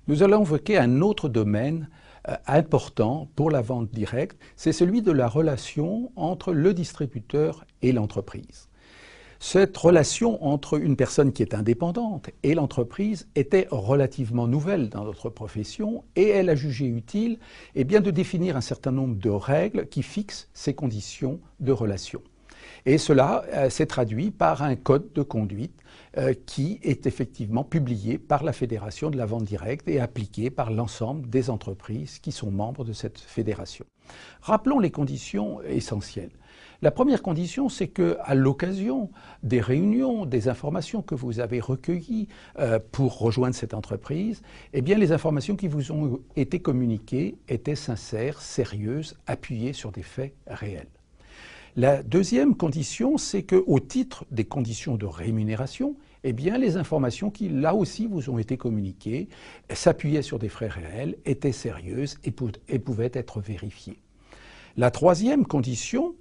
Nous allons évoquer un autre domaine important pour la vente directe, c'est celui de la relation entre le distributeur et l'entreprise. Cette relation entre une personne qui est indépendante et l'entreprise était relativement nouvelle dans notre profession et elle a jugé utile de définir un certain nombre de règles qui fixent ces conditions de relation. Et cela s'est traduit par un code de conduite qui est effectivement publié par la Fédération de la vente directe et appliqué par l'ensemble des entreprises qui sont membres de cette fédération. Rappelons les conditions essentielles. La première condition, c'est qu'à l'occasion des réunions, des informations que vous avez recueillies pour rejoindre cette entreprise, les informations qui vous ont été communiquées étaient sincères, sérieuses, appuyées sur des faits réels. La deuxième condition, c'est qu'au titre des conditions de rémunération, les informations qui, là aussi, vous ont été communiquées s'appuyaient sur des faits réels, étaient sérieuses et pouvaient être vérifiées. La troisième condition,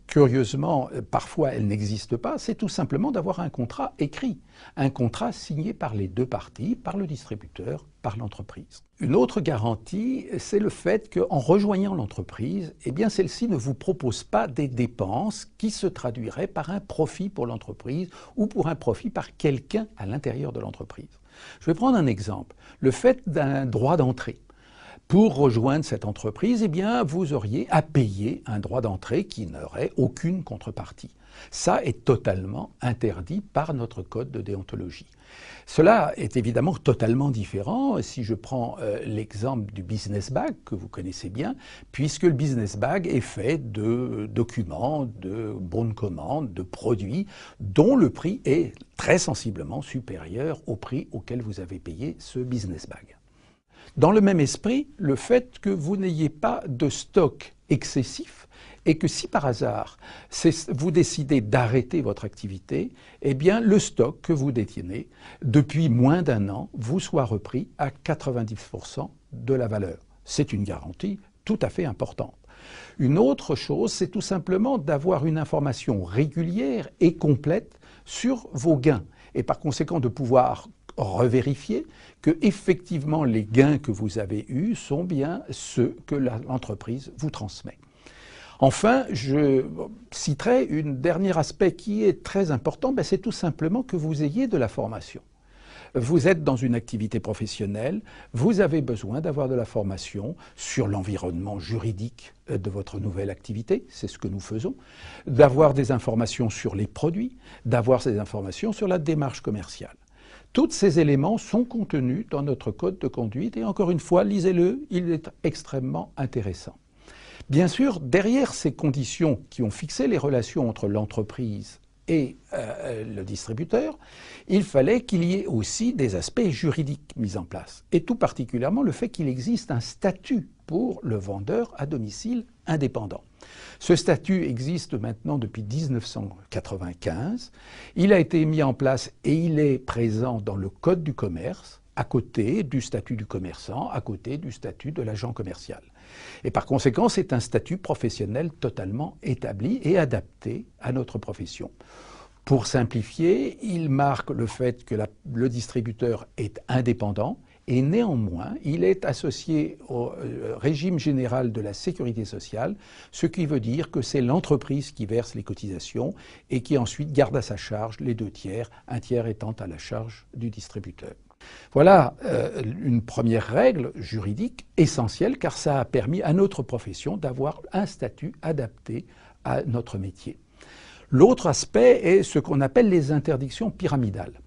curieusement, parfois elle n'existe pas, c'est tout simplement d'avoir un contrat écrit, un contrat signé par les deux parties, par le distributeur, par l'entreprise. Une autre garantie, c'est le fait qu'en rejoignant l'entreprise, celle-ci ne vous propose pas des dépenses qui se traduiraient par un profit pour l'entreprise ou pour un profit par quelqu'un à l'intérieur de l'entreprise. Je vais prendre un exemple, le fait d'un droit d'entrée. Pour rejoindre cette entreprise, vous auriez à payer un droit d'entrée qui n'aurait aucune contrepartie. Ça est totalement interdit par notre code de déontologie. Cela est évidemment totalement différent si je prends l'exemple du business bag que vous connaissez bien, puisque le business bag est fait de documents, de bons de commande, de produits dont le prix est très sensiblement supérieur au prix auquel vous avez payé ce business bag. Dans le même esprit, le fait que vous n'ayez pas de stock excessif et que si par hasard vous décidez d'arrêter votre activité, le stock que vous détenez depuis moins d'un an vous soit repris à 90% de la valeur. C'est une garantie tout à fait importante. Une autre chose, c'est tout simplement d'avoir une information régulière et complète sur vos gains et par conséquent de pouvoir revérifier que effectivement les gains que vous avez eus sont bien ceux que l'entreprise vous transmet. Enfin, je citerai un dernier aspect qui est très important, c'est tout simplement que vous ayez de la formation. Vous êtes dans une activité professionnelle, vous avez besoin d'avoir de la formation sur l'environnement juridique de votre nouvelle activité, c'est ce que nous faisons, d'avoir des informations sur les produits, d'avoir des informations sur la démarche commerciale. Tous ces éléments sont contenus dans notre code de conduite et encore une fois, lisez-le, il est extrêmement intéressant. Bien sûr, derrière ces conditions qui ont fixé les relations entre l'entreprise et le distributeur, il fallait qu'il y ait aussi des aspects juridiques mis en place, et tout particulièrement le fait qu'il existe un statut pour le vendeur à domicile indépendant. Ce statut existe maintenant depuis 1995. Il a été mis en place et il est présent dans le Code du commerce, à côté du statut du commerçant, à côté du statut de l'agent commercial. Et par conséquent, c'est un statut professionnel totalement établi et adapté à notre profession. Pour simplifier, il marque le fait que le distributeur est indépendant et néanmoins, il est associé au régime général de la sécurité sociale, ce qui veut dire que c'est l'entreprise qui verse les cotisations et qui ensuite garde à sa charge les 2 tiers, un tiers étant à la charge du distributeur. Voilà une première règle juridique essentielle car ça a permis à notre profession d'avoir un statut adapté à notre métier. L'autre aspect est ce qu'on appelle les interdictions pyramidales.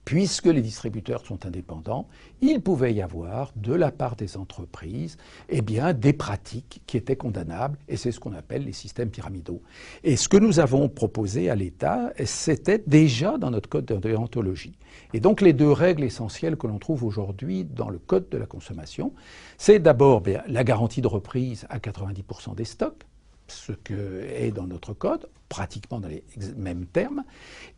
Puisque les distributeurs sont indépendants, il pouvait y avoir de la part des entreprises des pratiques qui étaient condamnables et c'est ce qu'on appelle les systèmes pyramidaux. Et ce que nous avons proposé à l'État, c'était déjà dans notre code de déontologie. Et donc les 2 règles essentielles que l'on trouve aujourd'hui dans le code de la consommation, c'est d'abord la garantie de reprise à 90% des stocks, ce que est dans notre code, pratiquement dans les mêmes termes.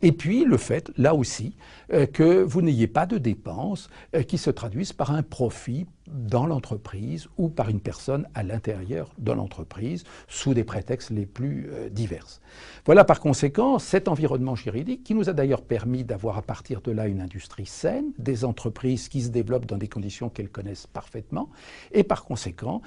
Et puis le fait, là aussi, que vous n'ayez pas de dépenses qui se traduisent par un profit dans l'entreprise ou par une personne à l'intérieur de l'entreprise sous des prétextes les plus divers. Voilà par conséquent cet environnement juridique qui nous a d'ailleurs permis d'avoir à partir de là une industrie saine, des entreprises qui se développent dans des conditions qu'elles connaissent parfaitement et par conséquent,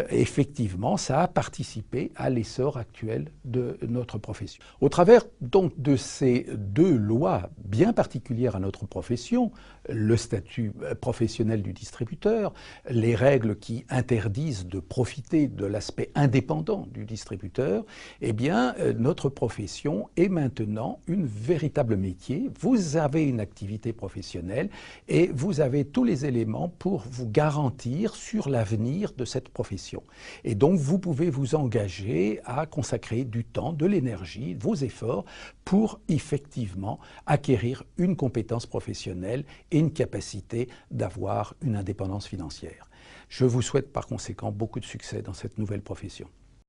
effectivement, ça a participé à l'essor actuel de notre profession. Au travers donc de ces deux lois bien particulières à notre profession, le statut professionnel du distributeur, les règles qui interdisent de profiter de l'aspect indépendant du distributeur, eh bien, notre profession est maintenant une véritable métier. Vous avez une activité professionnelle et vous avez tous les éléments pour vous garantir sur l'avenir de cette profession. Et donc, vous pouvez vous engager à consacrer du temps, de l'énergie, vos efforts pour effectivement acquérir une compétence professionnelle et une capacité d'avoir une indépendance financière. Je vous souhaite par conséquent beaucoup de succès dans cette nouvelle profession.